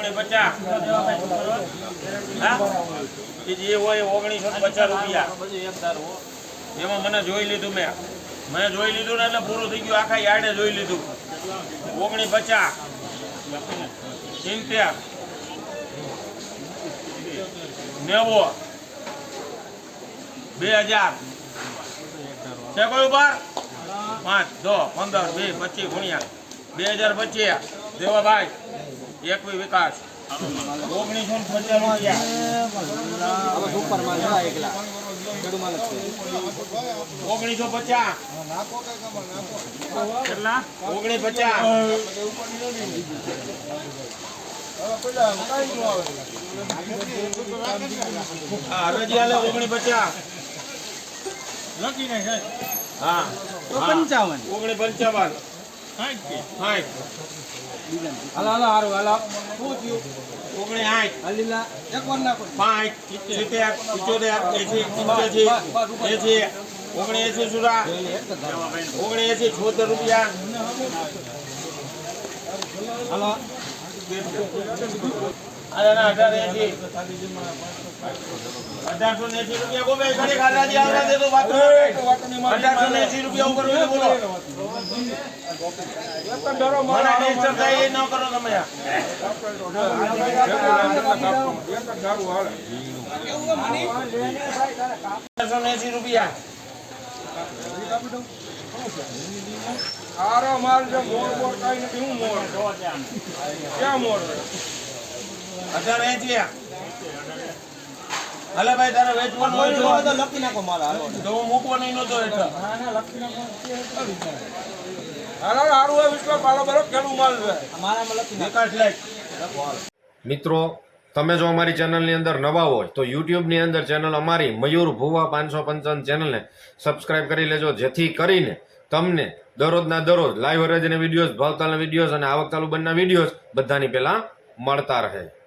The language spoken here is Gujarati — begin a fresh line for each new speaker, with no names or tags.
49 જે હોય 1950 રૂપિયા એમાં મને જોઈ લીધું મેં જોઈ લીધું ને એટલે પૂરું થઈ ગયું આખા યાર્ડે જોઈ લીધું 49 70 90 2000 છે કોઈ ઉપર 5 10 15 20 25 ગુણ્યા 2025 દેવાભાઈ એકવી વિકાસ 1950 કેટલા 49 હવેજી હાલે 49 હા
55
49 રૂપિયા
આરો માલ છે મોર મોર કઈ નથી હું મોર ક્યાં મોર
1880 હાલે ભાઈ તારે વેચવાનું હોય તો
લખી નાખો માલ હાલો
તો હું મૂકવાનો નતો એટલે
હાલો હારું હોય વિશ્વ પાલો બરો કેલું માલ છે
મારામાં લખી
વિકાસ લાઈક
મિત્રો તમે જો અમારી ચેનલની અંદર નવા હોય તો યુટ્યુબની અંદર ચેનલ અમારી મયુર ભુવા 555 ચેનલને સબસ્ક્રાઇબ કરી લેજો, જેથી કરીને તમને દરરોજના દરરોજ લાઈવ હરાજીના વિડીયોઝ, ભાવતાલના વિડીયોઝ અને આવક ચાલુ બંધના વિડીયોઝ બધાની પહેલા મળતા રહે.